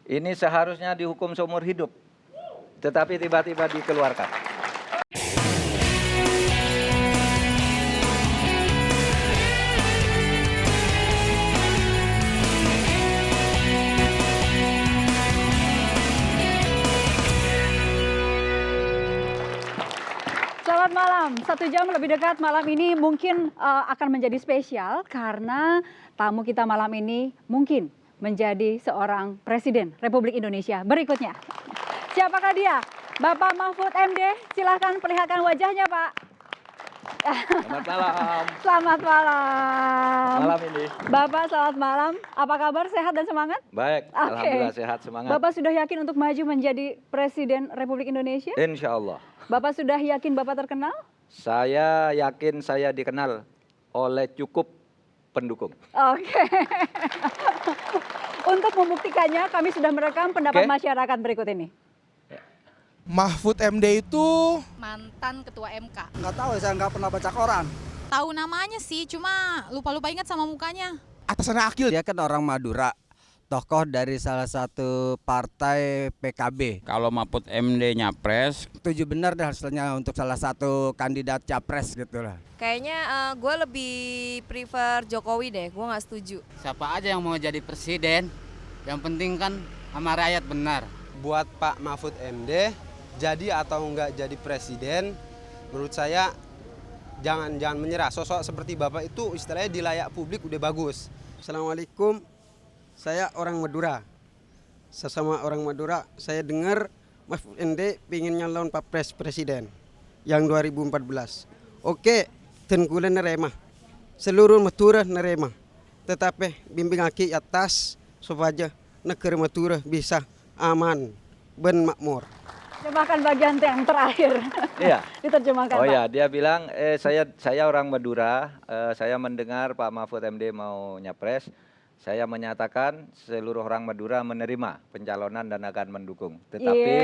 Ini seharusnya dihukum seumur hidup, tetapi tiba-tiba dikeluarkan. Selamat malam, 1 jam lebih dekat malam ini mungkin akan menjadi spesial karena tamu kita malam ini mungkin menjadi seorang Presiden Republik Indonesia berikutnya. Siapakah dia? Bapak Mahfud MD, silahkan perlihatkan wajahnya Pak. Selamat malam. Selamat malam. Malam ini. Bapak selamat malam, apa kabar, sehat dan semangat? Baik, Oke. Alhamdulillah sehat, semangat. Bapak sudah yakin untuk maju menjadi Presiden Republik Indonesia? Insya Allah. Bapak sudah yakin Bapak terkenal? Saya yakin saya dikenal oleh cukup pendukung. Oke. Untuk membuktikannya, kami sudah merekam pendapat masyarakat berikut ini. Mahfud MD itu mantan ketua MK. Nggak tahu, saya nggak pernah baca koran. Tahu namanya sih, cuma lupa-lupa ingat sama mukanya. atasannya Akil. Dia kan orang Madura, tokoh dari salah satu partai PKB. Kalau Mahfud MD nyapres, Setuju benar deh hasilnya untuk salah satu kandidat capres gitu lah. Kayaknya gue lebih prefer Jokowi deh, gue nggak setuju. Siapa aja yang mau jadi presiden, yang penting kan sama rakyat benar. Buat Pak Mahfud MD, jadi atau enggak jadi presiden, menurut saya jangan menyerah. Sosok seperti Bapak itu istilahnya di layak publik udah bagus. Assalamualaikum, saya orang Madura. Sesama orang Madura, saya dengar Mahfud MD ingin nyalon Pak Presiden yang 2014. Oke, tengkulan nerema. Seluruh Madura nerema. Tetapi bimbing aki atas supaya negara Madura bisa aman ben makmur. Terjemahkan bagian yang terakhir. Iya. Diterjemahkan Oh Pak. ya, dia bilang saya orang Madura, saya mendengar Pak Mahfud MD mau nyapres, saya menyatakan seluruh orang Madura menerima pencalonan dan akan mendukung. Tetapi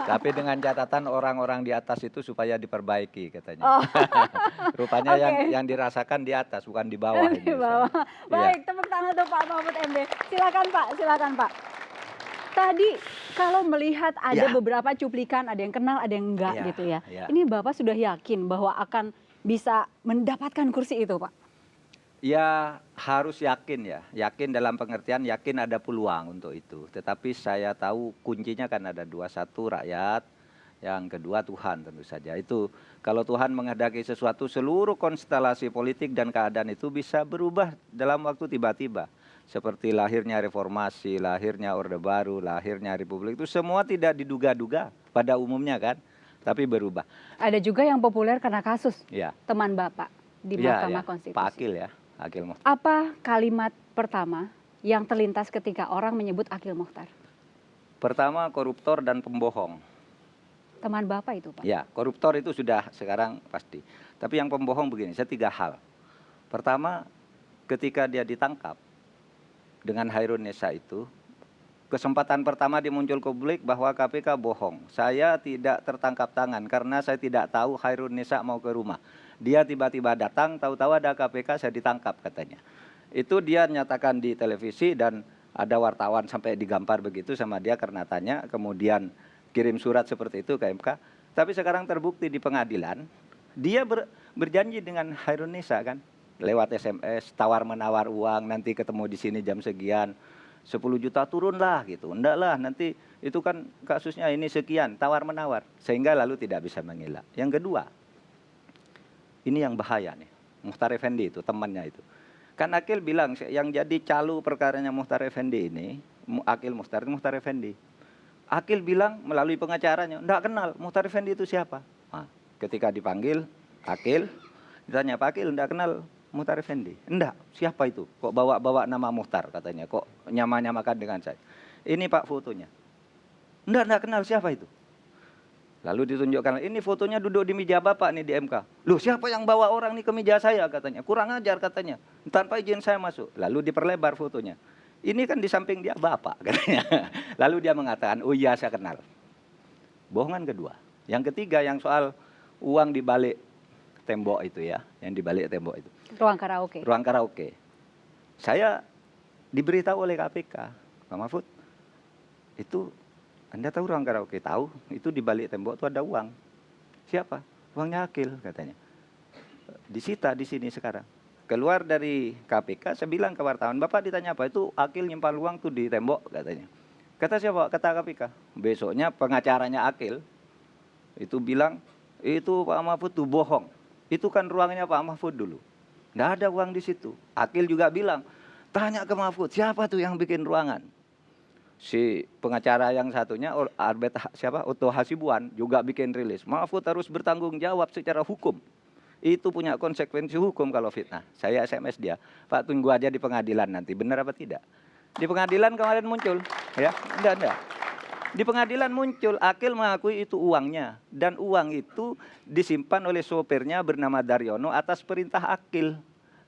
tapi dengan catatan orang-orang di atas itu supaya diperbaiki katanya. Oh. Rupanya Oke. yang dirasakan di atas bukan di bawah. Di ini, bawah. Iya. Baik, tepuk tangan untuk Pak Mahfud MD. Silakan Pak, silakan Pak. Tadi kalau melihat ada beberapa cuplikan, ada yang kenal, ada yang enggak Ya, gitu ya. ya. Ini Bapak sudah yakin bahwa akan bisa mendapatkan kursi itu Pak? Ya harus yakin ya, yakin dalam pengertian yakin ada peluang untuk itu. Tetapi saya tahu kuncinya kan ada dua, satu rakyat, yang kedua Tuhan tentu saja. Itu kalau Tuhan menghendaki sesuatu seluruh konstelasi politik dan keadaan itu bisa berubah dalam waktu tiba-tiba. Seperti lahirnya reformasi, lahirnya Orde Baru, lahirnya Republik itu semua tidak diduga-duga pada umumnya kan, tapi berubah. Ada juga yang populer karena kasus Ya. teman Bapak di Mahkamah Konstitusi. Pak Akil ya, Akil Mukhtar. Apa kalimat pertama yang terlintas ketika orang menyebut Akil Mukhtar? Pertama koruptor dan pembohong. Teman Bapak itu Pak? Ya, koruptor itu sudah sekarang pasti. Tapi yang pembohong begini, saya 3 hal. Pertama, ketika dia ditangkap dengan Hairun Nisa itu, kesempatan pertama dimuncul ke publik bahwa KPK bohong. Saya tidak tertangkap tangan karena saya tidak tahu Hairun Nisa mau ke rumah. Dia tiba-tiba datang, tahu-tahu ada KPK, saya ditangkap katanya. Itu dia nyatakan di televisi dan ada wartawan sampai digampar begitu sama dia karena tanya, kemudian kirim surat seperti itu ke MK. Tapi sekarang terbukti di pengadilan, dia berjanji dengan Hairun Nisa kan, lewat SMS, tawar-menawar uang, nanti ketemu di sini jam sekian, 10 juta turunlah gitu. Enggak lah, nanti itu kan kasusnya ini sekian, tawar-menawar. Sehingga lalu tidak bisa mengelak. Yang kedua, ini yang bahaya nih, Mukhtar Effendi itu, temannya itu. Kan Akil bilang, yang jadi calo perkaranya Mukhtar Effendi ini, Akil Mukhtar Effendi. Akil bilang melalui pengacaranya, enggak kenal Mukhtar Effendi itu siapa. Nah, ketika dipanggil, Akil, ditanya Pak Akil, enggak kenal Mukhtar Effendi. Enggak, siapa itu? Kok bawa-bawa nama Mukhtar katanya, kok nyamakan dengan saya. Ini Pak fotonya. Enggak kenal siapa itu. Lalu ditunjukkan, ini fotonya duduk di meja Bapak nih di MK. Loh siapa yang bawa orang nih ke meja saya katanya. Kurang ajar katanya, tanpa izin saya masuk. Lalu diperlebar fotonya. Ini kan di samping dia Bapak katanya. Lalu dia mengatakan, oh iya saya kenal. Bohongan kedua. Yang ketiga yang soal uang di balik tembok itu ya, yang di balik tembok itu. Ruang karaoke. Ruang karaoke. Saya diberitahu oleh KPK, Pak Mahfud, itu Anda tahu ruang karaoke? Tahu, itu di balik tembok itu ada uang. Siapa? Uangnya Akil katanya. Disita di sini sekarang. Keluar dari KPK, saya bilang ke wartawan, Bapak ditanya apa? Itu Akil nyimpan uang tuh di tembok katanya. Kata siapa? Kata KPK. Besoknya pengacaranya Akil itu bilang, itu Pak Mahfud tuh bohong. Itu kan ruangnya Pak Mahfud dulu. Nggak ada uang di situ. Akil juga bilang, tanya ke Mahfud, siapa tuh yang bikin ruangan? Si pengacara yang satunya, Otto Hasibuan juga bikin rilis. Mahfud harus bertanggung jawab secara hukum. Itu punya konsekuensi hukum kalau fitnah. Saya SMS dia, Pak tunggu aja di pengadilan nanti, benar apa tidak? Di pengadilan kemarin muncul, ya, enggak. Di pengadilan muncul, Akil mengakui itu uangnya. Dan uang itu disimpan oleh sopirnya bernama Daryono atas perintah Akil.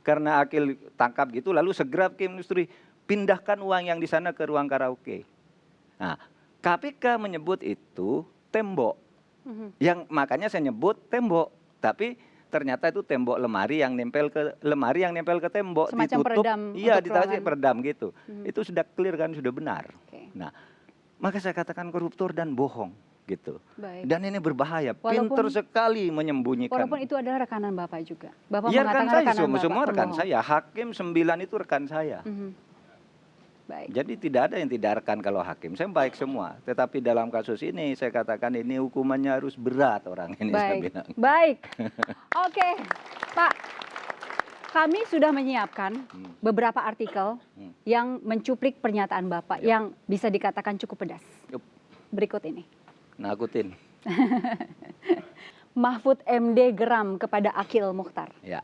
Karena Akil tangkap gitu, lalu segera ke industri, pindahkan uang yang di sana ke ruang karaoke. Nah, KPK menyebut itu tembok. Yang makanya saya nyebut tembok. Tapi ternyata itu tembok lemari yang nempel ke tembok. Semacam ditutup, peredam iya, untuk ditaruh ruangan. peredam gitu. Itu sudah clear kan, sudah benar. Oke. Nah, maka saya katakan koruptor dan bohong gitu. Baik. Dan ini berbahaya, Walaupun- pinter sekali menyembunyikan. Walaupun itu adalah rekanan Bapak juga. Bapak Iya, rekan mengatakan saya, rekanan Bapak. semua rekan pembohong. saya. Hakim 9 itu rekan saya. Baik. Jadi tidak ada yang tidak rekan kalau hakim. Saya baik semua. Tetapi dalam kasus ini saya katakan ini hukumannya harus berat orang ini, saya Baik. bilang. Baik. Oke, Pak. Kami sudah menyiapkan beberapa artikel yang mencuplik pernyataan Bapak yang bisa dikatakan cukup pedas. Yup. Berikut ini. Nakutin. Mahfud MD geram kepada Akil Mukhtar. Ya.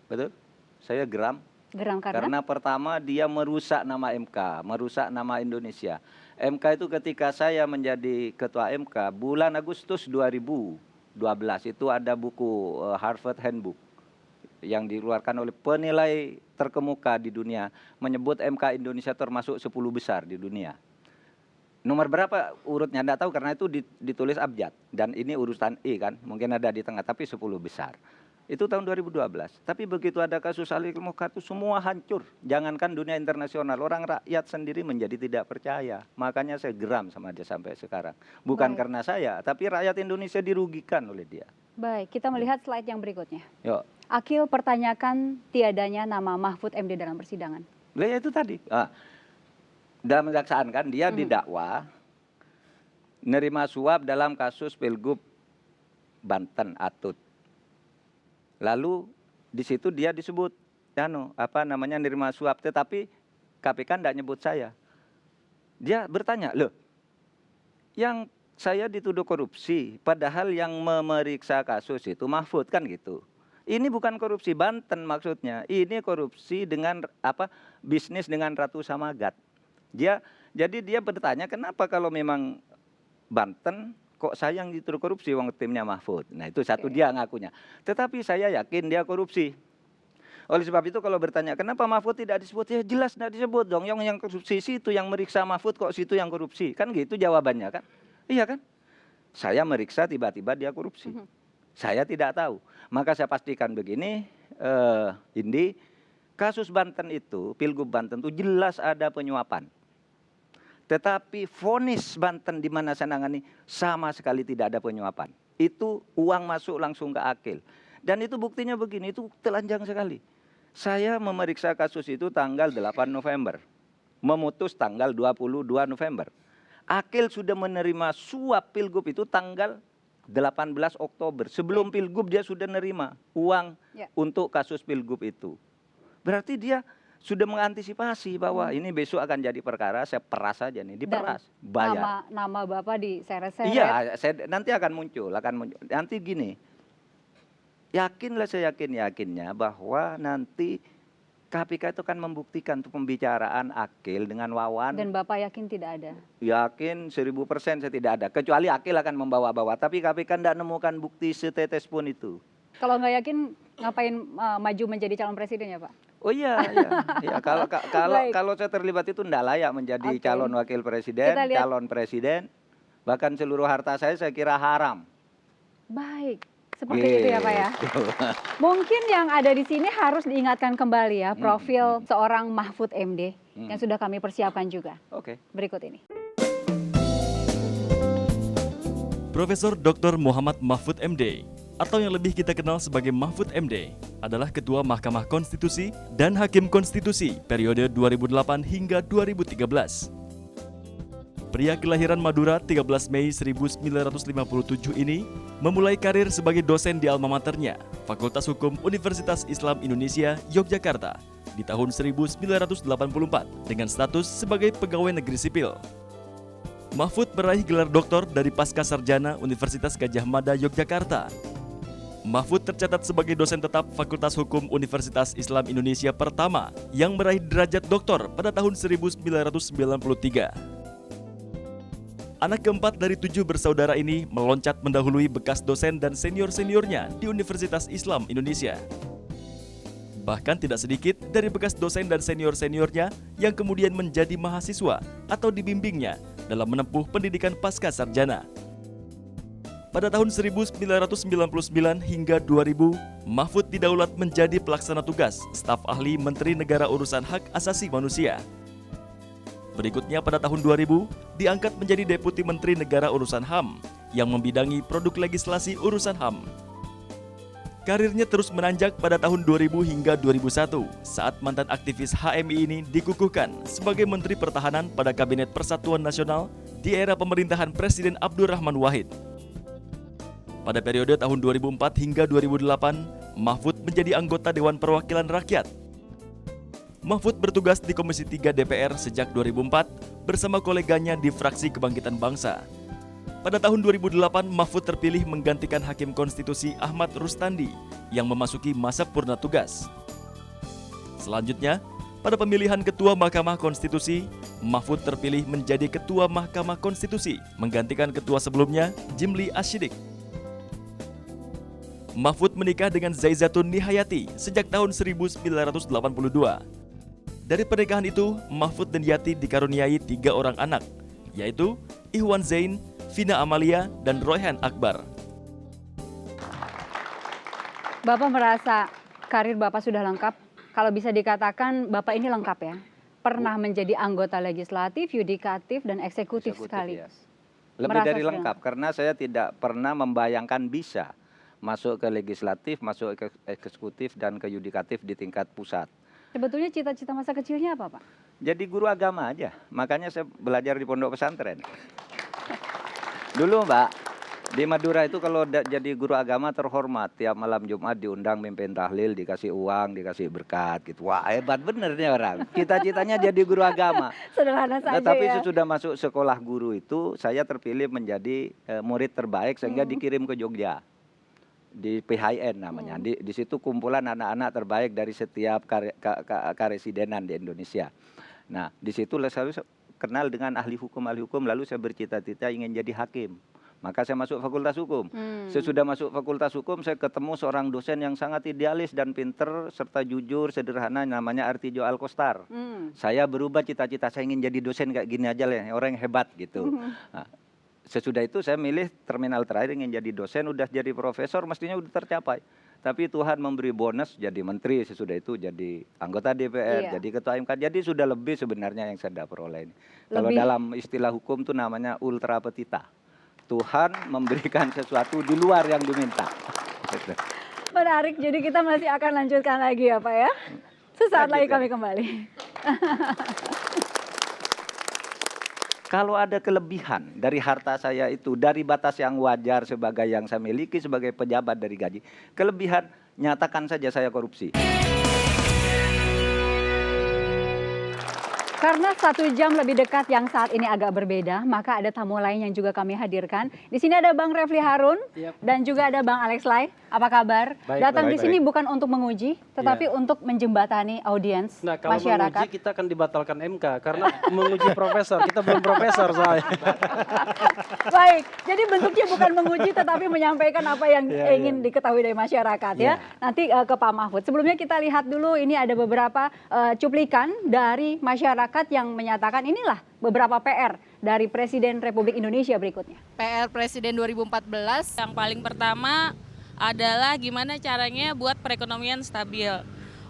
Betul? Saya geram. Geram karena? Karena pertama dia merusak nama MK, merusak nama Indonesia. MK itu ketika saya menjadi ketua MK bulan Agustus 2012 itu ada buku Harvard Handbook yang dikeluarkan oleh penilai terkemuka di dunia menyebut MK Indonesia termasuk 10 besar di dunia. Nomor berapa urutnya enggak tahu karena itu ditulis abjad dan ini urutan E kan, mungkin ada di tengah tapi 10 besar. Itu tahun 2012. Tapi begitu ada kasus Akil Mukhtar itu semua hancur. Jangankan dunia internasional, orang rakyat sendiri menjadi tidak percaya. Makanya saya geram sama dia sampai sekarang. Bukan Baik. karena saya, tapi rakyat Indonesia dirugikan oleh dia. Baik, kita melihat slide yang berikutnya. Yuk. Akil pertanyakan tiadanya nama Mahfud MD dalam persidangan. Lah ya itu tadi. Dalam kejaksaan kan dia didakwa nerima suap dalam kasus Pilgub Banten Atut. Lalu di situ dia disebut nerima suap, tetapi KPK tidak nyebut saya. Dia bertanya, loh, yang saya dituduh korupsi, padahal yang memeriksa kasus itu Mahfud kan gitu. Ini bukan korupsi Banten maksudnya, ini korupsi dengan bisnis dengan Ratu Samagat. Jadi dia bertanya, kenapa kalau memang Banten kok saya yang dituduh korupsi wong timnya Mahfud. Nah itu satu dia ngakunya. Tetapi saya yakin dia korupsi. Oleh sebab itu kalau bertanya kenapa Mahfud tidak disebut, ya jelas tidak disebut dong. Yang korupsi situ yang meriksa Mahfud kok situ yang korupsi. Kan gitu jawabannya kan. Iya kan. Saya meriksa tiba-tiba dia korupsi. Saya tidak tahu. Maka saya pastikan begini, Indi, kasus Banten itu, Pilgub Banten itu jelas ada penyuapan. Tetapi vonis Banten di mana saya nangani sama sekali tidak ada penyuapan. Itu uang masuk langsung ke Akil. Dan itu buktinya begini, itu telanjang sekali. Saya memeriksa kasus itu tanggal 8 November. Memutus tanggal 22 November. Akil sudah menerima suap Pilgub itu tanggal 18 Oktober. Sebelum Pilgub dia sudah menerima uang untuk kasus Pilgub itu. Berarti dia sudah mengantisipasi bahwa ini besok akan jadi perkara, saya peras saja nih, diperas, bayar. Nama Bapak diseret-seret. Iya, nanti akan muncul. Nanti gini, yakinlah saya yakinnya bahwa nanti KPK itu akan membuktikan untuk pembicaraan Akil dengan Wawan. Dan Bapak yakin tidak ada? Yakin 1000% saya tidak ada. Kecuali Akil akan membawa-bawa, tapi KPK tidak menemukan bukti setetes pun itu. Kalau nggak yakin, ngapain maju menjadi calon presiden ya Pak? Oh iya. Kalau saya terlibat itu tidak layak menjadi calon wakil presiden, calon presiden, bahkan seluruh harta saya kira haram. Baik, seperti itu ya Pak ya. Mungkin yang ada di sini harus diingatkan kembali ya profil seorang Mahfud MD yang sudah kami persiapkan juga. Oke. Berikut ini. Profesor Dr. Muhammad Mahfud MD atau yang lebih kita kenal sebagai Mahfud MD adalah Ketua Mahkamah Konstitusi dan Hakim Konstitusi periode 2008 hingga 2013. Pria kelahiran Madura 13 Mei 1957 ini memulai karir sebagai dosen di alma maternya, Fakultas Hukum Universitas Islam Indonesia, Yogyakarta, di tahun 1984 dengan status sebagai pegawai negeri sipil. Mahfud meraih gelar doktor dari Pasca Sarjana Universitas Gadjah Mada, Yogyakarta. Mahfud tercatat sebagai dosen tetap Fakultas Hukum Universitas Islam Indonesia pertama yang meraih derajat doktor pada tahun 1993. Anak keempat dari 7 bersaudara ini meloncat mendahului bekas dosen dan senior-seniornya di Universitas Islam Indonesia. Bahkan tidak sedikit dari bekas dosen dan senior-seniornya yang kemudian menjadi mahasiswa atau dibimbingnya dalam menempuh pendidikan pasca sarjana. Pada tahun 1999 hingga 2000, Mahfud didaulat menjadi pelaksana tugas staf ahli Menteri Negara Urusan Hak Asasi Manusia. Berikutnya pada tahun 2000, diangkat menjadi Deputi Menteri Negara Urusan HAM yang membidangi produk legislasi urusan HAM. Karirnya terus menanjak pada tahun 2000 hingga 2001 saat mantan aktivis HMI ini dikukuhkan sebagai Menteri Pertahanan pada Kabinet Persatuan Nasional di era pemerintahan Presiden Abdurrahman Wahid. Pada periode tahun 2004 hingga 2008, Mahfud menjadi anggota Dewan Perwakilan Rakyat. Mahfud bertugas di Komisi 3 DPR sejak 2004 bersama koleganya di fraksi Kebangkitan Bangsa. Pada tahun 2008, Mahfud terpilih menggantikan Hakim Konstitusi Ahmad Rustandi yang memasuki masa purna tugas. Selanjutnya, pada pemilihan Ketua Mahkamah Konstitusi, Mahfud terpilih menjadi Ketua Mahkamah Konstitusi menggantikan ketua sebelumnya, Jimli Asyidik. Mahfud menikah dengan Zaizatun Nihayati sejak tahun 1982. Dari pernikahan itu, Mahfud dan Yati dikaruniai 3 orang anak, yaitu Ihwan Zain, Vina Amalia, dan Royhan Akbar. Bapak merasa karir Bapak sudah lengkap? Kalau bisa dikatakan Bapak ini lengkap ya? Pernah menjadi anggota legislatif, yudikatif, dan eksekutif sekali. Ya. Lebih dari lengkap, karena saya tidak pernah membayangkan bisa masuk ke legislatif, masuk ke eksekutif, dan ke yudikatif di tingkat pusat. Sebetulnya cita-cita masa kecilnya apa, Pak? Jadi guru agama aja, makanya saya belajar di pondok pesantren. Dulu Mbak, di Madura itu kalau jadi guru agama terhormat, tiap malam Jumat diundang mimpin tahlil, dikasih uang, dikasih berkat gitu. Wah hebat bener nih orang, cita-citanya jadi guru agama. Sederhana saja Tapi ya. sesudah masuk sekolah guru itu, saya terpilih menjadi murid terbaik sehingga dikirim ke Jogja. Di PHIN namanya, di situ kumpulan anak-anak terbaik dari setiap karesidenan di Indonesia. Nah, di situ saya kenal dengan ahli hukum, lalu saya bercita-cita ingin jadi hakim. Maka saya masuk Fakultas Hukum. Sesudah masuk Fakultas Hukum, saya ketemu seorang dosen yang sangat idealis dan pinter, serta jujur, sederhana, namanya Artijo Alkostar. Saya berubah cita-cita, saya ingin jadi dosen kayak gini aja lah, orang yang hebat gitu. Nah, sesudah itu saya milih terminal terakhir ingin jadi dosen, udah jadi profesor, mestinya udah tercapai. Tapi Tuhan memberi bonus jadi menteri, sesudah itu jadi anggota DPR, jadi ketua MK. Jadi sudah lebih sebenarnya yang saya peroleh ini. Kalau dalam istilah hukum itu namanya ultra petita. Tuhan memberikan sesuatu di luar yang diminta. Menarik, jadi kita masih akan lanjutkan lagi ya Pak ya. Sesaat lagi kami kembali. Kalau ada kelebihan dari harta saya itu, dari batas yang wajar sebagai yang saya miliki sebagai pejabat dari gaji, kelebihan nyatakan saja saya korupsi. Karena 1 jam lebih dekat yang saat ini agak berbeda, maka ada tamu lain yang juga kami hadirkan. Di sini ada Bang Refli Harun dan juga ada Bang Alex Lai. Apa kabar? Datang di sini bukan untuk menguji, tetapi untuk menjembatani audiens Nah, kalau masyarakat. menguji kita akan dibatalkan MK karena menguji profesor, kita belum profesor soalnya. Baik, jadi bentuknya bukan menguji tetapi menyampaikan apa yang ingin diketahui dari masyarakat ya. Nanti ke Pak Mahfud. Sebelumnya kita lihat dulu, ini ada beberapa cuplikan dari masyarakat yang menyatakan inilah beberapa PR dari Presiden Republik Indonesia berikutnya. PR Presiden 2014 yang paling pertama adalah gimana caranya buat perekonomian stabil.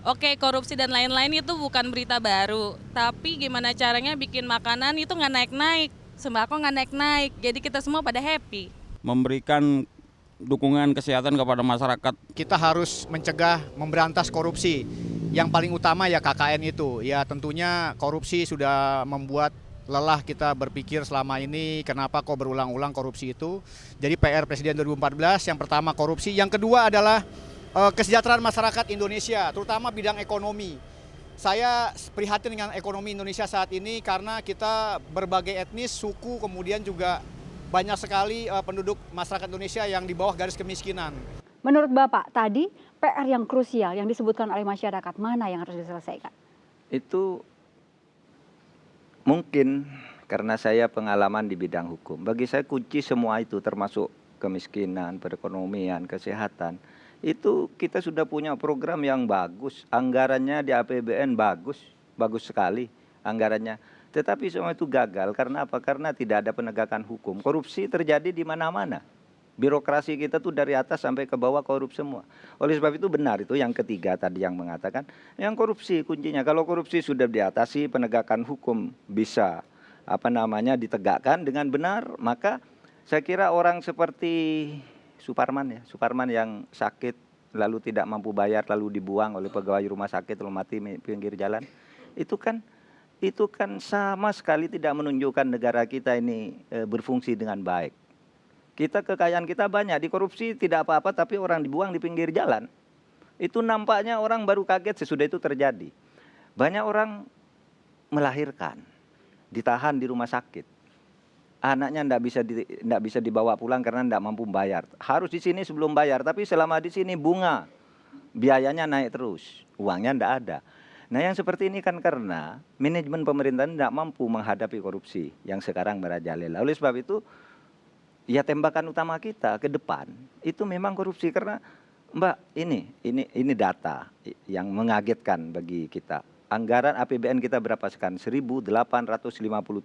Oke, korupsi dan lain-lain itu bukan berita baru, tapi gimana caranya bikin makanan itu nggak naik-naik. sembako nggak naik-naik, jadi kita semua pada happy. Memberikan dukungan kesehatan kepada masyarakat. Kita harus mencegah, memberantas korupsi. Yang paling utama ya KKN itu. Ya tentunya korupsi sudah membuat lelah kita berpikir selama ini kenapa kok berulang-ulang korupsi itu. Jadi PR Presiden 2014 yang pertama korupsi, yang kedua adalah kesejahteraan masyarakat Indonesia, terutama bidang ekonomi. Saya prihatin dengan ekonomi Indonesia saat ini karena kita berbagai etnis, suku, kemudian juga banyak sekali penduduk masyarakat Indonesia yang di bawah garis kemiskinan. Menurut Bapak, tadi PR yang krusial yang disebutkan oleh masyarakat, mana yang harus diselesaikan? Itu mungkin karena saya pengalaman di bidang hukum. Bagi saya kunci semua itu termasuk kemiskinan, perekonomian, kesehatan. Itu kita sudah punya program yang bagus, anggarannya di APBN bagus sekali anggarannya. Tetapi semua itu gagal karena apa? Karena tidak ada penegakan hukum. Korupsi terjadi di mana-mana. Birokrasi kita tuh dari atas sampai ke bawah korup semua. Oleh sebab itu benar itu yang ketiga tadi yang mengatakan, yang korupsi kuncinya. Kalau korupsi sudah diatasi, penegakan hukum bisa ditegakkan dengan benar, maka saya kira orang seperti Suparman yang sakit lalu tidak mampu bayar lalu dibuang oleh pegawai rumah sakit lalu mati di pinggir jalan, itu kan sama sekali tidak menunjukkan negara kita ini berfungsi dengan baik. Kekayaan kita banyak, dikorupsi tidak apa-apa tapi orang dibuang di pinggir jalan. Itu nampaknya orang baru kaget sesudah itu terjadi. Banyak orang melahirkan, ditahan di rumah sakit. Anaknya tidak bisa dibawa pulang karena tidak mampu bayar. Harus di sini sebelum bayar, tapi selama di sini bunga, biayanya naik terus, uangnya tidak ada. Nah yang seperti ini kan karena manajemen pemerintahan tidak mampu menghadapi korupsi yang sekarang merajalela. Oleh sebab itu, ya tembakan utama kita ke depan itu memang korupsi karena Mbak ini data yang mengagetkan bagi kita. Anggaran APBN kita berapa sekarang? 1.850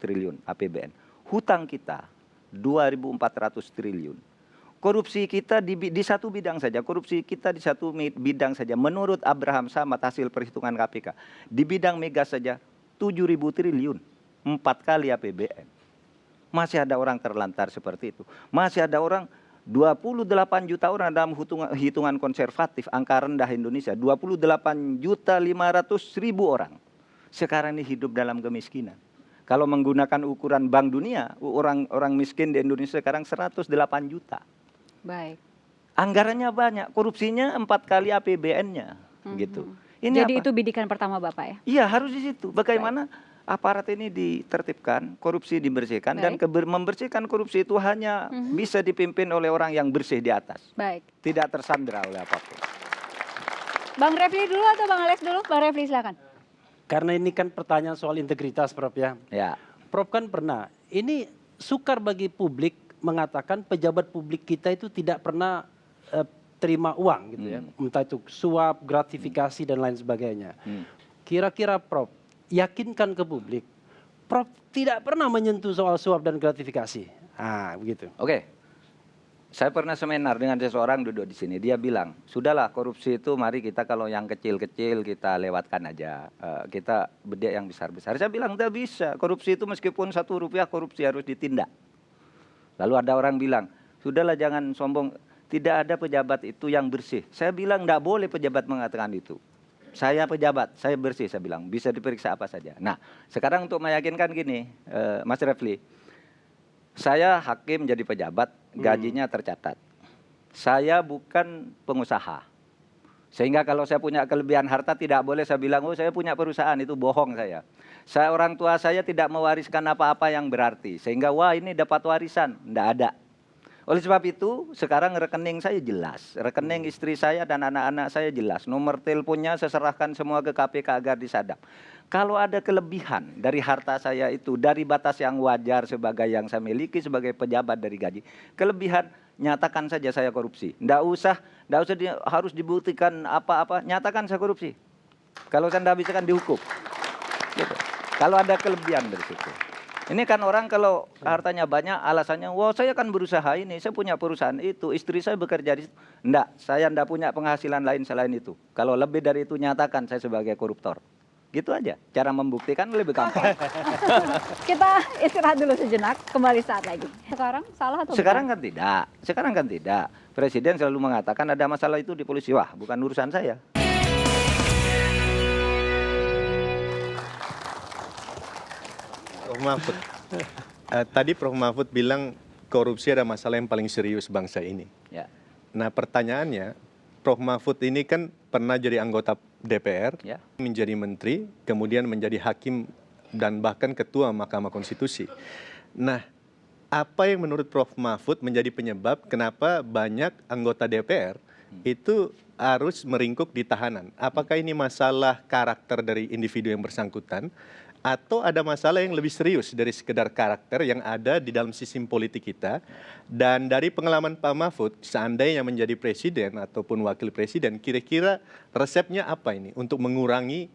triliun APBN. Hutang kita 2.400 triliun. Korupsi kita di satu bidang saja, menurut Abraham Samad hasil perhitungan KPK, di bidang migas saja 7.000 triliun, 4 kali APBN. Masih ada orang terlantar seperti itu. Masih ada orang 28 juta orang dalam hitungan konservatif, angka rendah Indonesia, 28.500.000 orang. Sekarang ini hidup dalam kemiskinan. Kalau menggunakan ukuran Bank Dunia, orang miskin di Indonesia sekarang 108 juta. Baik. Anggarannya banyak, korupsinya 4 kali APBN-nya, gitu. Jadi itu bidikan pertama Bapak ya? Iya, harus di situ. Bagaimana aparat ini ditertibkan, korupsi dibersihkan, dan membersihkan korupsi itu hanya bisa dipimpin oleh orang yang bersih di atas. Baik. Tidak tersandra oleh apapun. Bang Refli dulu atau Bang Alex dulu? Bang Refli silakan. Karena ini kan pertanyaan soal integritas, Prof ya. Ya. Prof kan pernah, ini sukar bagi publik mengatakan pejabat publik kita itu tidak pernah terima uang gitu ya. Entah itu suap, gratifikasi dan lain sebagainya. Kira-kira Prof, yakinkan ke publik, Prof tidak pernah menyentuh soal suap dan gratifikasi. Begitu. Oke. Saya pernah seminar dengan seseorang duduk di sini. Dia bilang, sudahlah korupsi itu mari kita kalau yang kecil-kecil kita lewatkan aja. Kita bedik yang besar-besar. Saya bilang tidak bisa. Korupsi itu meskipun 1 rupiah korupsi harus ditindak. Lalu ada orang bilang, sudahlah jangan sombong. Tidak ada pejabat itu yang bersih. Saya bilang tidak boleh pejabat mengatakan itu. Saya pejabat, saya bersih. Saya bilang bisa diperiksa apa saja. Nah sekarang untuk meyakinkan gini, Mas Refli. Saya hakim jadi pejabat, gajinya tercatat. Saya bukan pengusaha. Sehingga kalau saya punya kelebihan harta tidak boleh saya bilang, oh saya punya perusahaan, itu bohong saya. Orang tua saya tidak mewariskan apa-apa yang berarti. Sehingga wah ini dapat warisan, tidak ada. Oleh sebab itu sekarang rekening saya jelas. Rekening istri saya dan anak-anak saya jelas. Nomor teleponnya saya serahkan semua ke KPK agar disadap. Kalau ada kelebihan dari harta saya itu, dari batas yang wajar sebagai yang saya miliki sebagai pejabat dari gaji, kelebihan nyatakan saja saya korupsi. Nggak usah harus dibuktikan apa-apa, nyatakan saya korupsi. Kalau saya nggak bisa kan dihukum. Gitu. Kalau ada kelebihan dari situ. Ini kan orang kalau hartanya banyak alasannya, wah saya kan berusaha ini, saya punya perusahaan itu, istri saya bekerja di situ. Enggak, saya enggak punya penghasilan lain selain itu. Kalau lebih dari itu nyatakan saya sebagai koruptor. Gitu aja. Cara membuktikan lebih gampang. Kita istirahat dulu sejenak, kembali saat lagi. Sekarang salah atau Sekarang benar? kan tidak. Sekarang kan tidak. Presiden selalu mengatakan ada masalah itu di polisi. Wah, bukan urusan saya. Prof. Mahfud, tadi Prof. Mahfud bilang korupsi ada masalah yang paling serius bangsa ini. Ya. Nah pertanyaannya, Prof. Mahfud ini kan pernah jadi anggota DPR, Ya. menjadi menteri, kemudian menjadi hakim dan bahkan ketua Mahkamah Konstitusi. Nah, apa yang menurut Prof. Mahfud menjadi penyebab kenapa banyak anggota DPR itu harus meringkuk di tahanan? Apakah ini masalah karakter dari individu yang bersangkutan? Atau ada masalah yang lebih serius dari sekedar karakter yang ada di dalam sistem politik kita? Dan dari pengalaman Pak Mahfud, seandainya menjadi presiden ataupun wakil presiden, kira-kira resepnya apa ini untuk mengurangi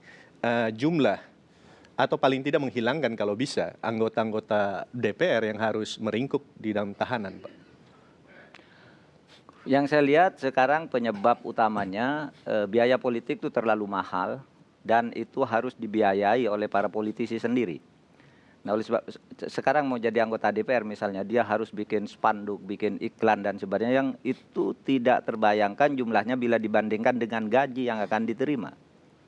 jumlah atau paling tidak menghilangkan kalau bisa anggota-anggota DPR yang harus meringkuk di dalam tahanan, Pak? Yang saya lihat sekarang penyebab utamanya biaya politik itu terlalu mahal dan itu harus dibiayai oleh para politisi sendiri. Nah, oleh sebab sekarang mau jadi anggota DPR misalnya, dia harus bikin spanduk, bikin iklan dan sebagainya yang itu tidak terbayangkan jumlahnya bila dibandingkan dengan gaji yang akan diterima.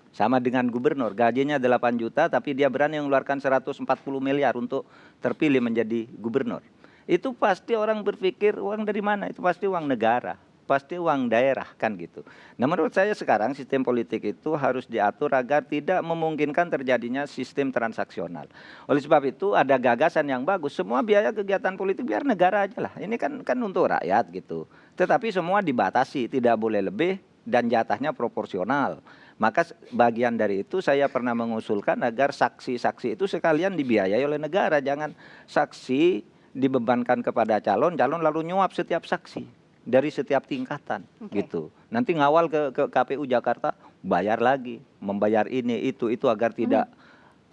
Sama dengan gubernur, gajinya 8 juta tapi dia berani mengeluarkan 140 miliar untuk terpilih menjadi gubernur. Itu pasti orang berpikir uang dari mana? Itu pasti uang negara, pasti uang daerah kan gitu. Nah menurut saya sekarang sistem politik itu harus diatur agar tidak memungkinkan terjadinya sistem transaksional. Oleh sebab itu ada gagasan yang bagus, semua biaya kegiatan politik biar negara aja lah. Ini kan untuk rakyat gitu. Tetapi semua dibatasi, tidak boleh lebih dan jatahnya proporsional. Maka bagian dari itu saya pernah mengusulkan agar saksi-saksi itu sekalian dibiayai oleh negara. Jangan saksi dibebankan kepada calon lalu nyuap setiap saksi dari setiap tingkatan gitu. Nanti ngawal ke KPU Jakarta bayar lagi, membayar ini itu agar tidak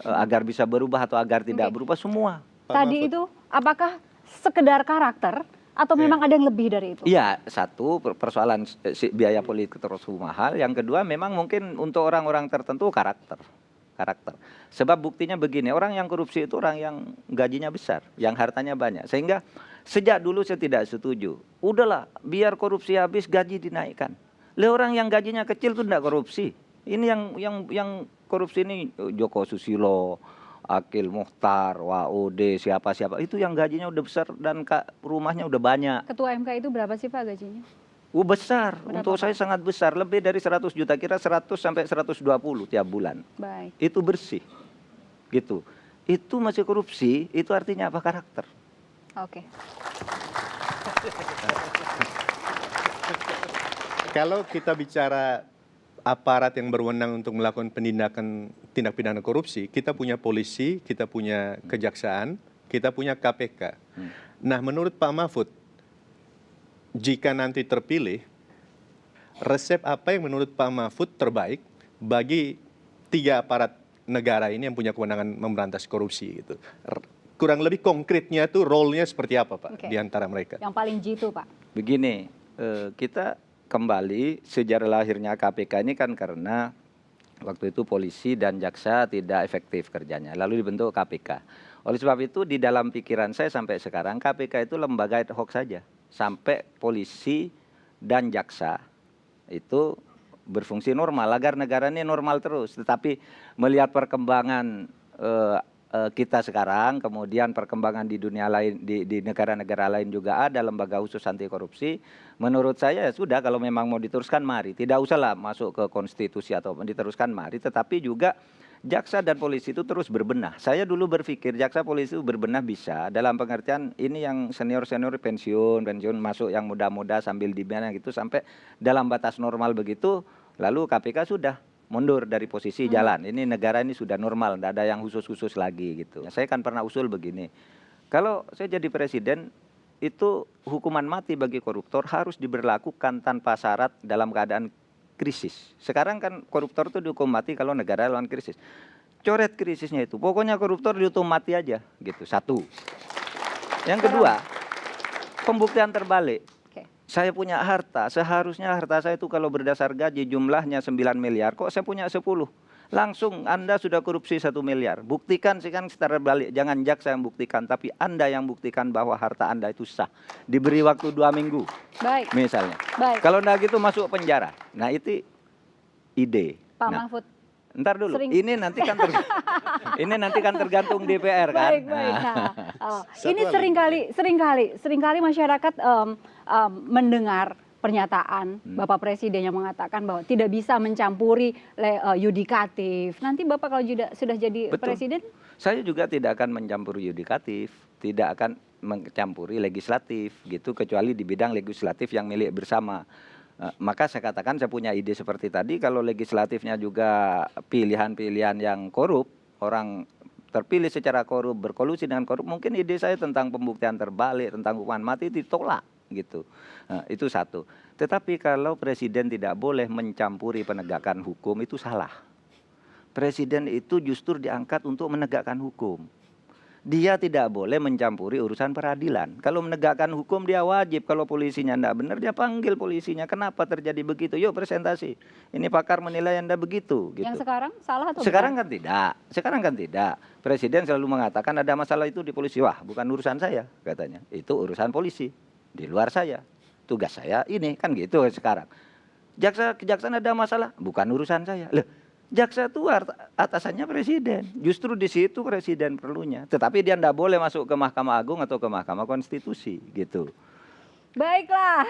agar bisa berubah atau agar tidak berubah semua. Tadi itu apakah sekedar karakter atau memang ada yang lebih dari itu? Iya, satu persoalan biaya politik terus mahal, yang kedua memang mungkin untuk orang-orang tertentu karakter. Sebab buktinya begini, orang yang korupsi itu orang yang gajinya besar, yang hartanya banyak. Sehingga sejak dulu saya tidak setuju. Udahlah, biar korupsi habis gaji dinaikkan. Orang yang gajinya kecil itu tidak korupsi. Ini yang korupsi ini Joko Susilo, Akil Mukhtar, WOD, siapa itu yang gajinya udah besar dan rumahnya udah banyak. Ketua MK itu berapa sih Pak gajinya? Besar, Berapa, untuk Pak? saya sangat besar, lebih dari 100 juta, kira 100 sampai 120 tiap bulan. Baik. Itu bersih, gitu. Itu masih korupsi, itu artinya apa? Karakter. Oke. Kalau kita bicara aparat yang berwenang untuk melakukan tindak pidana korupsi, kita punya polisi, kita punya kejaksaan, kita punya KPK. Nah, menurut Pak Mahfud, jika nanti terpilih, resep apa yang menurut Pak Mahfud terbaik bagi 3 aparat negara ini yang punya kewenangan memberantas korupsi gitu? Kurang lebih konkretnya itu role-nya seperti apa, Pak, di antara mereka? Yang paling jitu, Pak. Begini, kita kembali sejarah lahirnya KPK ini kan karena waktu itu polisi dan jaksa tidak efektif kerjanya, lalu dibentuk KPK. Oleh sebab itu di dalam pikiran saya sampai sekarang KPK itu lembaga ad hoc saja. Sampai polisi dan jaksa itu berfungsi normal agar negara ini normal terus. Tetapi melihat perkembangan kita sekarang, kemudian perkembangan di dunia lain, di negara-negara lain juga ada lembaga khusus anti korupsi. Menurut saya ya sudah, kalau memang mau diteruskan mari. Tidak usahlah masuk ke konstitusi atau diteruskan mari. Tetapi juga jaksa dan polisi itu terus berbenah. Saya dulu berpikir jaksa polisi itu berbenah bisa dalam pengertian ini yang senior-senior pensiun masuk yang muda-muda sambil dibina gitu sampai dalam batas normal begitu, lalu KPK sudah mundur dari posisi jalan. Ini negara ini sudah normal, tidak ada yang khusus-khusus lagi gitu. Saya kan pernah usul begini, kalau saya jadi presiden itu hukuman mati bagi koruptor harus diberlakukan tanpa syarat dalam keadaan krisis. Sekarang kan koruptor itu dihukum mati kalau negara lawan krisis. Coret krisisnya itu. Pokoknya koruptor dihukum mati aja gitu. Satu. Yang kedua, pembuktian terbalik. Saya punya harta, seharusnya harta saya itu kalau berdasar gaji jumlahnya 9 miliar, kok saya punya 10. Langsung Anda sudah korupsi 1 miliar. Buktikan sih kan secara balik. Jangan jaksa yang buktikan, tapi Anda yang buktikan bahwa harta Anda itu sah. Diberi waktu 2 minggu. Baik. Misalnya. Baik. Kalau enggak gitu masuk penjara. Nah itu ide. Pak Nah, Mahfud. ntar dulu. Sering- Ini nanti kan ini nanti kan tergantung DPR kan. Baik, baik. Nah, ini Satu lagi. seringkali masyarakat mendengar pernyataan Bapak Presiden yang mengatakan bahwa tidak bisa mencampuri yudikatif. Nanti Bapak kalau sudah jadi Betul. presiden, Saya juga tidak akan mencampuri yudikatif, tidak akan mencampuri legislatif gitu, kecuali di bidang legislatif yang milik bersama. Maka saya katakan saya punya ide seperti tadi, kalau legislatifnya juga pilihan-pilihan yang korup, orang terpilih secara korup, berkolusi dengan korup, mungkin ide saya tentang pembuktian terbalik, tentang hukuman mati ditolak gitu. Nah, itu satu. Tetapi kalau presiden tidak boleh mencampuri penegakan hukum, itu salah. Presiden itu justru diangkat untuk menegakkan hukum. Dia tidak boleh mencampuri urusan peradilan. Kalau menegakkan hukum dia wajib, kalau polisinya tidak benar dia panggil polisinya. Kenapa terjadi begitu? Yuk presentasi. Ini pakar menilai Anda begitu. Gitu. yang sekarang salah atau Sekarang bukan? kan tidak. Sekarang kan tidak. Presiden selalu mengatakan ada masalah itu di polisi. Wah, bukan urusan saya katanya. Itu urusan polisi. Di luar saya. Tugas saya ini kan gitu sekarang. Kejaksaan ada masalah, bukan urusan saya. Loh, jaksa itu atasannya presiden. Justru di situ presiden perlunya. Tetapi dia tidak boleh masuk ke Mahkamah Agung atau ke Mahkamah Konstitusi gitu. Baiklah.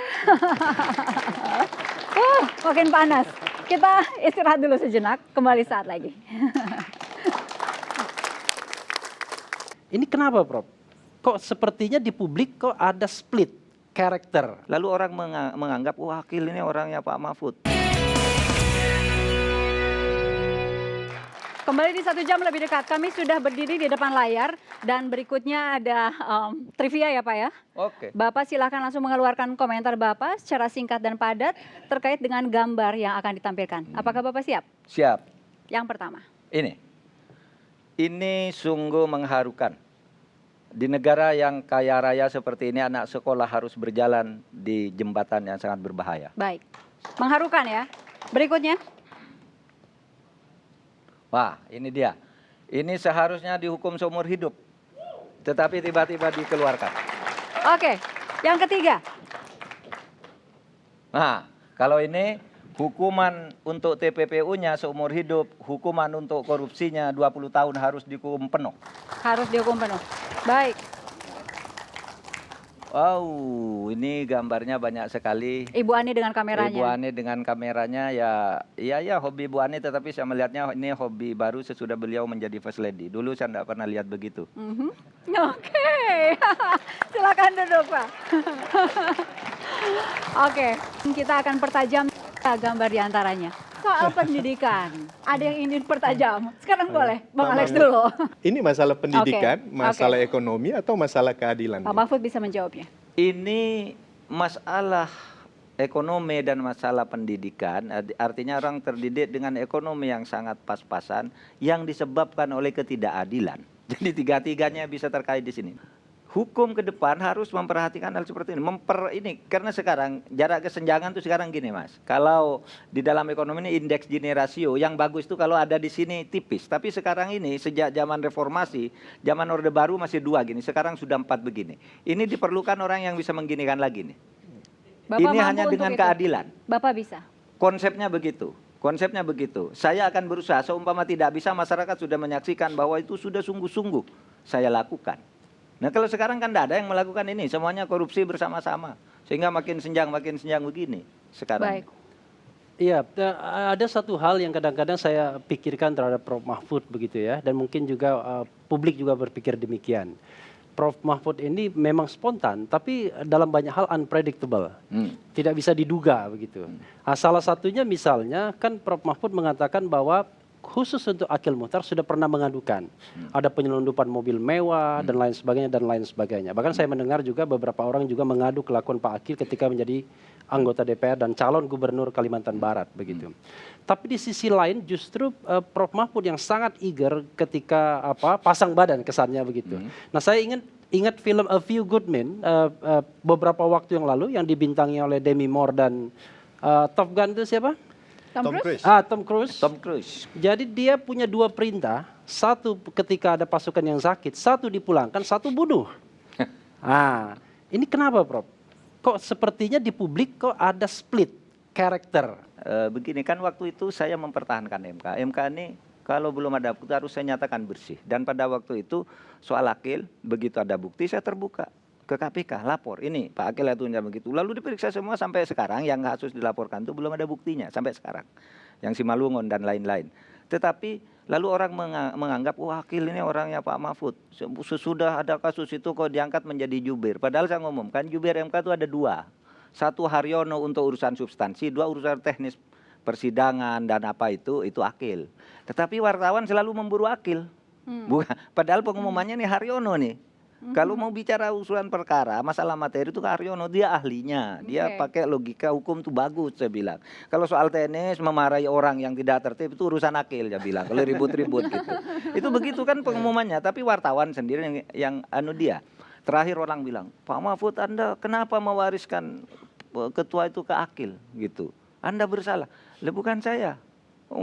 Makin panas. Kita istirahat dulu sejenak, kembali saat lagi. Ini kenapa, Prof? Kok sepertinya di publik kok ada split karakter? Lalu orang menganggap wakil ini orangnya Pak Mahfud. Kembali di 1 jam lebih dekat, kami sudah berdiri di depan layar dan berikutnya ada trivia ya Pak ya. Oke. Bapak silakan langsung mengeluarkan komentar Bapak secara singkat dan padat terkait dengan gambar yang akan ditampilkan. Apakah Bapak siap? Siap. Yang pertama. Ini sungguh mengharukan. Di negara yang kaya raya seperti ini anak sekolah harus berjalan di jembatan yang sangat berbahaya. Baik. Mengharukan ya. Berikutnya. Wah, ini dia. Ini seharusnya dihukum seumur hidup. Tetapi tiba-tiba dikeluarkan. Oke. Yang ketiga. Nah, kalau ini hukuman untuk TPPU-nya seumur hidup, hukuman untuk korupsinya 20 tahun harus dihukum penuh. Harus dihukum penuh. Baik. Wow, ini gambarnya banyak sekali. Ibu Ani dengan kameranya. Ibu Ani dengan kameranya ya hobi Ibu Ani, tetapi saya melihatnya ini hobi baru sesudah beliau menjadi first lady. Dulu saya tidak pernah lihat begitu. Oke. Silakan duduk Pak. Oke, kita akan pertajam gambar diantaranya. Soal pendidikan, ada yang ingin pertajam. Sekarang boleh, Bang Alex dulu. Ini masalah pendidikan, Oke. masalah ekonomi atau masalah keadilan? Pak Mahfud bisa menjawabnya. Ini masalah ekonomi dan masalah pendidikan, artinya orang terdidik dengan ekonomi yang sangat pas-pasan yang disebabkan oleh ketidakadilan. Jadi tiga-tiganya bisa terkait di sini. Hukum ke depan harus memperhatikan hal seperti ini. Karena sekarang jarak kesenjangan itu sekarang gini Mas. Kalau di dalam ekonomi ini indeks Gini rasio yang bagus itu kalau ada di sini tipis. Tapi sekarang ini sejak zaman reformasi, zaman Orde Baru masih 2 gini. Sekarang sudah 4 begini. Ini diperlukan orang yang bisa mengginikan lagi nih. Bapak Ini mampu hanya untuk dengan itu? keadilan. Bapak bisa. Konsepnya begitu. Saya akan berusaha seumpama tidak bisa masyarakat sudah menyaksikan bahwa itu sudah sungguh-sungguh saya lakukan. Nah kalau sekarang kan tidak ada yang melakukan ini, semuanya korupsi bersama-sama. Sehingga makin senjang begini sekarang. Baik. Iya, ada satu hal yang kadang-kadang saya pikirkan terhadap Prof. Mahfud begitu ya. Dan mungkin juga publik juga berpikir demikian. Prof. Mahfud ini memang spontan, tapi dalam banyak hal unpredictable. Tidak bisa diduga begitu. Nah, salah satunya misalnya kan Prof. Mahfud mengatakan bahwa khusus untuk Akil Muhtar sudah pernah mengadukan ada penyelundupan mobil mewah dan lain sebagainya. Bahkan saya mendengar juga beberapa orang juga mengadu kelakuan Pak Akil ketika menjadi anggota DPR dan calon gubernur Kalimantan Barat begitu. Tapi di sisi lain justru Prof. Mahfud yang sangat eager ketika pasang badan kesannya begitu. Nah saya ingat film A Few Good Men beberapa waktu yang lalu yang dibintangi oleh Demi Moore dan Top Gun itu siapa? Tom Cruise. Tom Cruise. Jadi dia punya dua perintah, satu ketika ada pasukan yang sakit, satu dipulangkan, satu bunuh. Ini kenapa, Prof? Kok sepertinya di publik kok ada split karakter? Begini kan waktu itu saya mempertahankan MK. MK ini kalau belum ada bukti harus saya nyatakan bersih. Dan pada waktu itu soal Akil, begitu ada bukti saya terbuka ke KPK, lapor. Ini Pak Akil itu begitu. Lalu diperiksa semua sampai sekarang yang kasus dilaporkan itu belum ada buktinya sampai sekarang. Yang Simalungun dan lain-lain. Tetapi lalu orang menganggap, wah Akil ini orangnya Pak Mahfud. Sesudah ada kasus itu kok diangkat menjadi jubir. Padahal saya ngomongkan jubir MK itu ada dua. Satu Haryono untuk urusan substansi, dua urusan teknis persidangan dan apa itu Akil. Tetapi wartawan selalu memburu Akil. Padahal pengumumannya nih Haryono nih. Kalau mau bicara usulan perkara, masalah materi itu Haryono, dia ahlinya. Dia pakai logika hukum tuh bagus, saya bilang. Kalau soal teknis memarahi orang yang tidak tertib itu urusan Akil, saya bilang. Kalau ribut-ribut gitu. Itu begitu kan pengumumannya, tapi wartawan sendiri yang dia. Terakhir orang bilang, Pak Mahfud Anda kenapa mewariskan ketua itu ke Akil gitu. Anda bersalah. Lah bukan saya.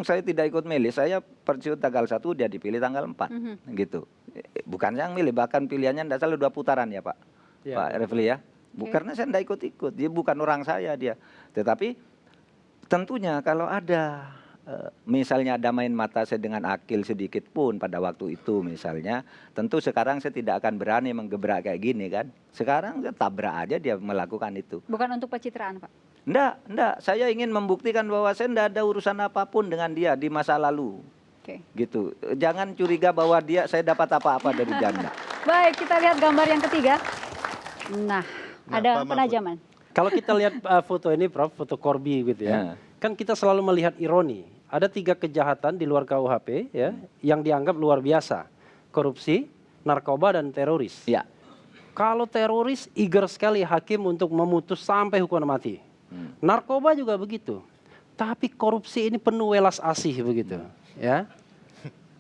Saya tidak ikut milih, saya pensiun tanggal 1, dia dipilih tanggal 4 gitu. Bukan saya yang milih, bahkan pilihannya tidak salah 2 putaran ya Pak. Pak Refli ya. Karena saya tidak ikut-ikut, dia bukan orang saya dia. Tetapi tentunya kalau ada misalnya ada main mata saya dengan Akil sedikit pun pada waktu itu misalnya, tentu sekarang saya tidak akan berani menggebrak kayak gini kan. Sekarang saya tabrak aja dia melakukan itu. Bukan untuk pencitraan Pak? Enggak. Saya ingin membuktikan bahwa saya tidak ada urusan apapun dengan dia di masa lalu. Gitu. Jangan curiga bahwa saya dapat apa-apa dari Janda. Baik, kita lihat gambar yang ketiga. Nah ada penajaman. Kalau kita lihat foto ini, Prof, foto Corby gitu ya. Kan kita selalu melihat ironi. Ada 3 kejahatan di luar KUHP ya, yang dianggap luar biasa. Korupsi, narkoba, dan teroris. Ya. Kalau teroris, eager sekali hakim untuk memutus sampai hukuman mati. Narkoba juga begitu. Tapi korupsi ini penuh welas asih begitu. Ya.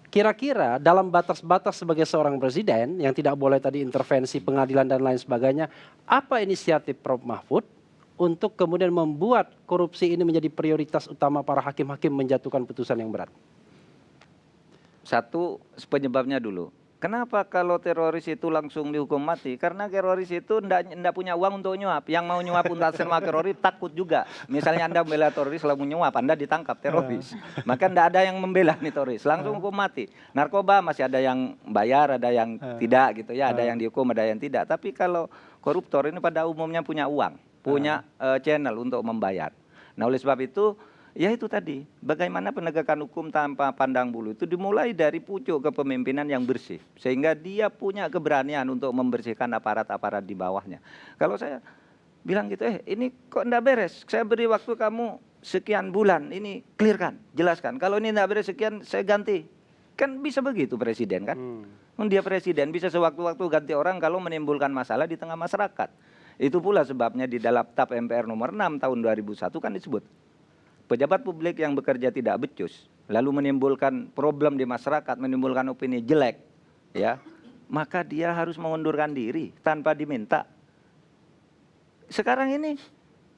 Kira-kira dalam batas-batas sebagai seorang presiden yang tidak boleh tadi intervensi pengadilan dan lain sebagainya, apa inisiatif Prof Mahfud untuk kemudian membuat korupsi ini menjadi prioritas utama para hakim-hakim menjatuhkan putusan yang berat? Satu, penyebabnya dulu. Kenapa kalau teroris itu langsung dihukum mati? Karena teroris itu enggak punya uang untuk nyuap. Yang mau nyuap untuk sama teroris takut juga. Misalnya Anda membela teroris lalu menyuap, Anda ditangkap teroris. Maka enggak ada yang membela nih teroris, langsung hukum mati. Narkoba masih ada yang bayar, ada yang tidak gitu ya, ada yang dihukum, ada yang tidak. Tapi kalau koruptor ini pada umumnya punya uang, punya channel untuk membayar. Nah oleh sebab itu, ya itu tadi, bagaimana penegakan hukum tanpa pandang bulu itu dimulai dari pucuk kepemimpinan yang bersih. Sehingga dia punya keberanian untuk membersihkan aparat-aparat di bawahnya. Kalau saya bilang gitu, ini kok enggak beres, saya beri waktu kamu sekian bulan, ini clearkan, jelaskan. Kalau ini enggak beres sekian, saya ganti. Kan bisa begitu presiden kan? Dia presiden bisa sewaktu-waktu ganti orang kalau menimbulkan masalah di tengah masyarakat. Itu pula sebabnya di dalam TAP MPR nomor 6 tahun 2001 kan disebut. Pejabat publik yang bekerja tidak becus, lalu menimbulkan problem di masyarakat, menimbulkan opini jelek, ya, maka dia harus mengundurkan diri tanpa diminta. Sekarang ini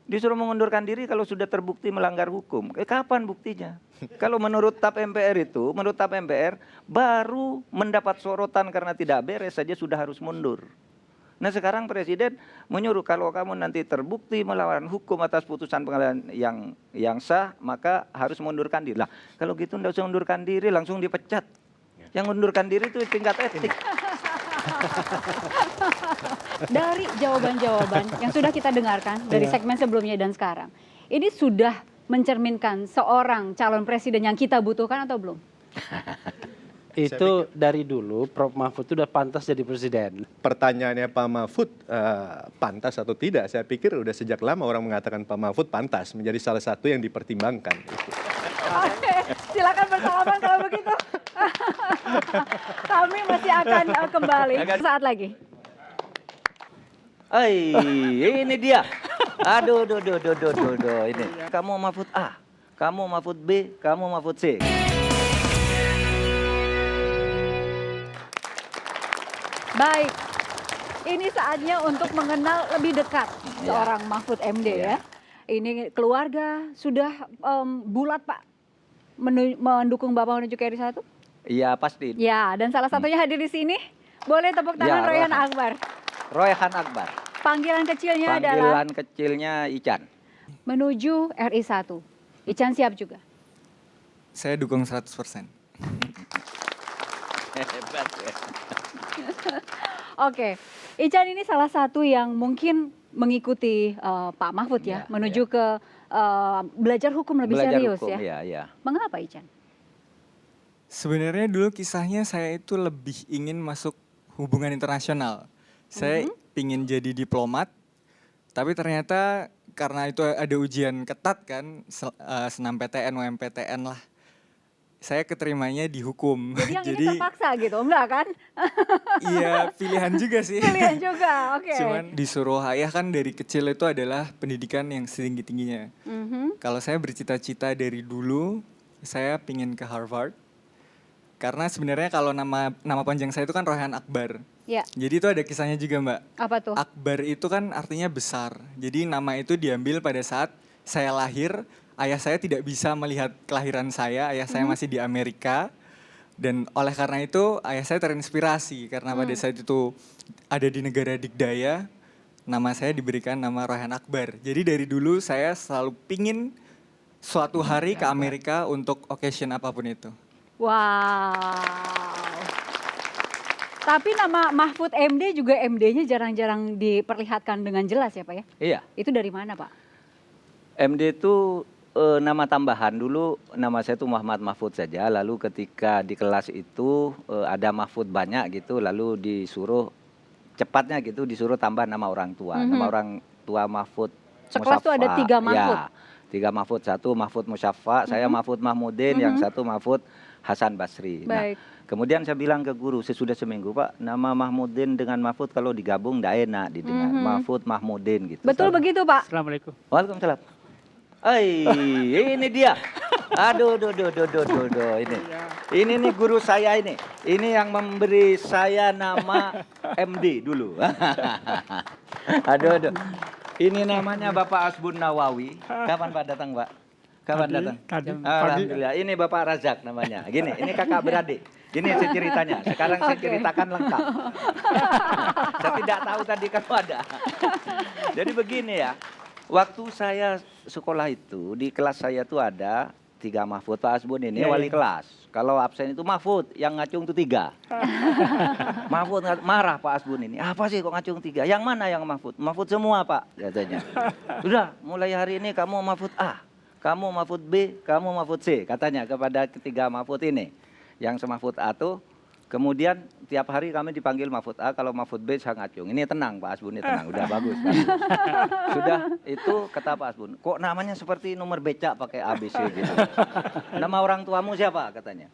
disuruh mengundurkan diri kalau sudah terbukti melanggar hukum. Kapan buktinya? Kalau menurut TAP MPR itu, menurut TAP MPR baru mendapat sorotan karena tidak beres saja sudah harus mundur. Nah sekarang presiden menyuruh kalau kamu nanti terbukti melawan hukum atas putusan pengadilan yang sah, maka harus mengundurkan diri. Lah kalau gitu tidak usah mengundurkan diri, langsung dipecat. Yang mengundurkan diri itu tingkat etik. Dari jawaban-jawaban yang sudah kita dengarkan dari segmen sebelumnya dan sekarang, ini sudah mencerminkan seorang calon presiden yang kita butuhkan atau belum? Itu dari dulu Prof Mahfud itu sudah pantas jadi presiden. Pertanyaannya Pak Mahfud pantas atau tidak, saya pikir udah sejak lama orang mengatakan Pak Mahfud pantas menjadi salah satu yang dipertimbangkan. Oke, silakan bersalaman kalau begitu. Kami masih akan kembali saat lagi. Ini dia. Aduh, ini. Kamu Mahfud A, kamu Mahfud B, kamu Mahfud C. Baik, ini saatnya untuk mengenal lebih dekat seorang Mahfud MD ya. ini keluarga sudah bulat Pak mendukung Bapak menuju ke RI 1? Iya pasti. Ya, dan salah satunya hadir di sini. Boleh tepuk tangan Ya, Royhan Akbar. Royhan Akbar. Panggilan kecilnya adalah Panggilan kecilnya Ican. menuju RI 1. Ican siap juga? Saya dukung 100%. Hebat ya. Oke, Ican ini salah satu yang mungkin mengikuti Pak Mahfud ya, menuju ke belajar hukum lebih Belajar serius hukum, ya. ya. Mengapa Ican? Sebenarnya dulu kisahnya saya itu lebih ingin masuk hubungan internasional. Saya pingin jadi diplomat, tapi ternyata karena itu ada ujian ketat kan, senam PTN, UMPTN lah. Saya keterimanya di hukum. Jadi yang ini terpaksa gitu, enggak kan? Iya, pilihan juga sih. Pilihan juga, oke. Cuman disuruh ayah kan dari kecil itu adalah pendidikan yang setinggi-tingginya. Kalau saya bercita-cita dari dulu, saya pingin ke Harvard. Karena sebenarnya kalau nama panjang saya itu kan Royhan Akbar. Ya. Jadi itu ada kisahnya juga Mbak. Apa tuh? Akbar itu kan artinya besar. Jadi nama itu diambil pada saat saya lahir. Ayah saya tidak bisa melihat kelahiran saya. Ayah saya masih di Amerika. Dan oleh karena itu ayah saya terinspirasi. Karena pada saat itu ada di negara Dikdaya. Nama saya diberikan nama Royhan Akbar. Jadi dari dulu saya selalu pingin suatu hari ke Amerika untuk occasion apapun itu. Wow. Tapi nama Mahfud MD juga MD-nya jarang-jarang diperlihatkan dengan jelas ya Pak ya? Iya. Itu dari mana Pak? MD itu nama tambahan. Dulu nama saya itu Muhammad Mahfud saja. Lalu ketika di kelas itu ada Mahfud banyak gitu. Lalu disuruh cepatnya gitu disuruh tambah nama orang tua. Nama orang tua Mahfud Sekelas itu ada 3 Mahfud? Ya, 3 Mahfud. 1 Mahfud Musyafa, saya Mahfud Mahmudin, yang 1 Mahfud Hasan Basri. Baik. Nah, kemudian saya bilang ke guru sesudah seminggu, Pak, nama Mahmudin dengan Mahfud kalau digabung tidak enak didengar. Mahfud Mahmudin gitu. Betul begitu Pak? Assalamualaikum. Waalaikumsalam. Ini dia. Aduh, ini nih guru saya ini. Ini yang memberi saya nama MD dulu. Aduh. Ini namanya Bapak Asbun Nawawi. Kapan Pak datang, Pak? Kapan datang? Tadi. Alhamdulillah. Ini Bapak Razak namanya. Gini, ini kakak beradik. Gini ceritanya. Sekarang saya ceritakan lengkap. Saya tidak tahu tadi kamu ada. Jadi begini ya. Waktu saya sekolah itu, di kelas saya tuh ada 3 Mahfud. Pak Asbun ini wali kelas. Kalau absen itu Mahfud, yang ngacung itu 3. Mahfud marah Pak Asbun ini. Apa sih kok ngacung 3? Yang mana yang Mahfud? Mahfud semua Pak, katanya. Sudah, mulai hari ini kamu Mahfud A, kamu Mahfud B, kamu Mahfud C. Katanya kepada ketiga Mahfud ini. Yang semahfud A tuh, kemudian tiap hari kami dipanggil Mahfud A, kalau Mahfud B saya ngacung. Ini tenang Pak Asbun, ini tenang, udah bagus. Sudah, itu kata Pak Asbun, kok namanya seperti nomor becak pakai ABC gitu. Nama orang tuamu siapa katanya?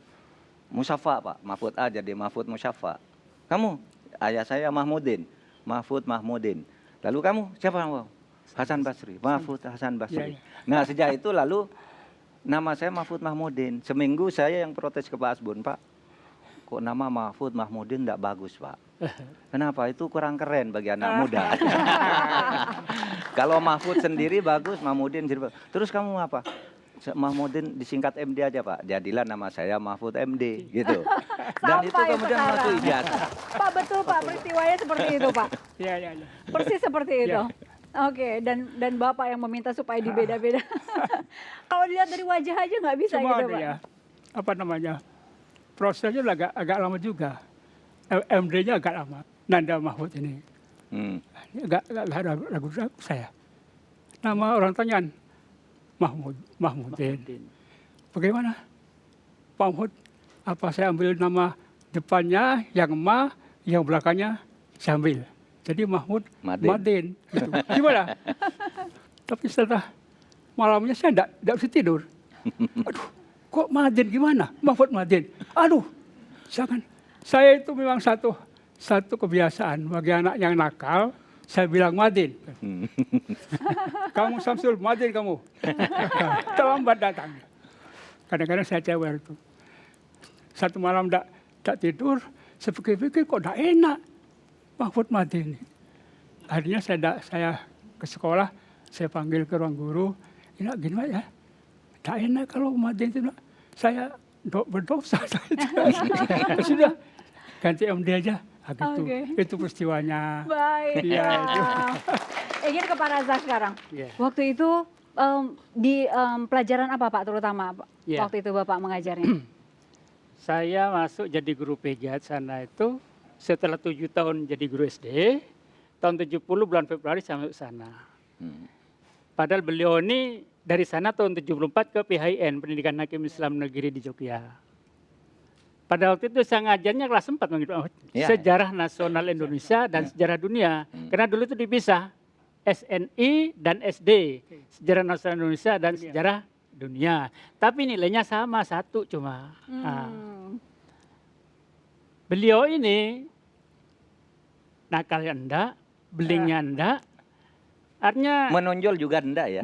Musyafa Pak, Mahfud A jadi Mahfud Musyafa. Kamu? Ayah saya Mahmudin, Mahfud Mahmudin. Lalu kamu siapa kamu? Hasan Basri, Mahfud Hasan Basri. Nah sejak itu lalu nama saya Mahfud Mahmudin. Seminggu saya yang protes ke Pak Asbun, Pak, kok nama Mahfud Mahmudin tidak bagus Pak. Kenapa? Itu kurang keren bagi anak muda. Kalau Mahfud sendiri bagus, Mahmudin sendiri bagus. Terus kamu apa? Mahmudin disingkat MD aja Pak. Jadilah nama saya Mahfud MD gitu. Dan itu kemudian masuk ijazah. Pak betul Pak, peristiwanya seperti itu Pak. Iya. Persis seperti itu. Oke, dan Bapak yang meminta supaya dibeda-beda. Kalau dilihat dari wajah aja nggak bisa Cuma gitu Pak. ya, apa namanya, prosesnya agak lama juga. MD-nya agak lama. Nanda Mahfud ini. Agak ragu saya. Nama orang tanyaan, Mahmudin. Bagaimana? Pak Mahfud, apa saya ambil nama depannya yang Ma, yang belakangnya saya ambil. Jadi Mahmud Madin. Gitu. Gimana? Tapi setelah malamnya saya tidak bisa tidur. Aduh, kok Madin gimana? Mahfud Madin. Aduh, saya itu memang satu kebiasaan bagi anak yang nakal. Saya bilang Madin. Kamu Samsul, Madin kamu. Terlambat datang. Kadang-kadang saya cewek itu. Satu malam tidak tidur, saya pikir-pikir kok tidak enak. Mahfud Madin. Akhirnya saya ke sekolah, Saya panggil ke ruang guru, ini gimana ya? Tak enak kalau Madin itu, saya berdosa. Sudah, ganti MD aja. Gitu. Itu peristiwanya. Baik. Ya, itu. Ingin ke Pak Razak sekarang. Yeah. Waktu itu di pelajaran apa Pak terutama Yeah. waktu itu Bapak mengajarnya? Saya masuk jadi guru PJ sana itu setelah 7 tahun jadi guru SD, tahun 70 bulan Februari saya masuk sana. Padahal beliau ini dari sana tahun 74 ke PHIN, Pendidikan Hakim Islam Negeri di Jogja. Pada waktu itu saya ngajarnya kelas 4, Sejarah Nasional Indonesia dan Sejarah Dunia. Karena dulu itu dipisah, SNI dan SD, Sejarah Nasional Indonesia dan Sejarah Dunia. Tapi nilainya sama, 1 cuma. Beliau ini nakalnya enggak, belingnya enggak, artinya menonjol juga enggak ya?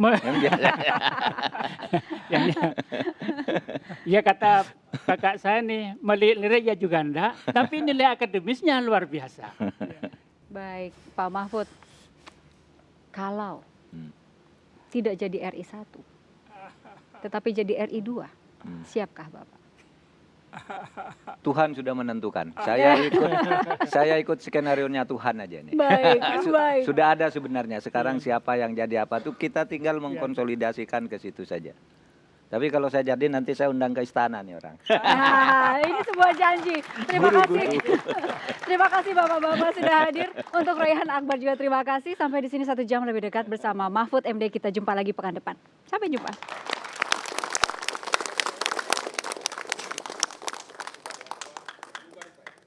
Ya kata kakak saya nih, melirik ya juga enggak, tapi nilai akademisnya luar biasa. Baik, Pak Mahfud, kalau tidak jadi RI 1, tetapi jadi RI 2, siapkah Bapak? Tuhan sudah menentukan. Saya ikut skenario-nya Tuhan aja nih. Baik, baik. Sudah ada sebenarnya. Sekarang siapa yang jadi apa tuh kita tinggal mengkonsolidasikan ke situ saja. Tapi kalau saya jadi nanti saya undang ke istana nih orang. Nah, ini sebuah janji. Terima kasih. Terima kasih Bapak-bapak sudah hadir. Untuk Raihan Akbar juga terima kasih. Sampai di sini 1 jam lebih dekat bersama Mahfud MD. Kita jumpa lagi pekan depan. Sampai jumpa.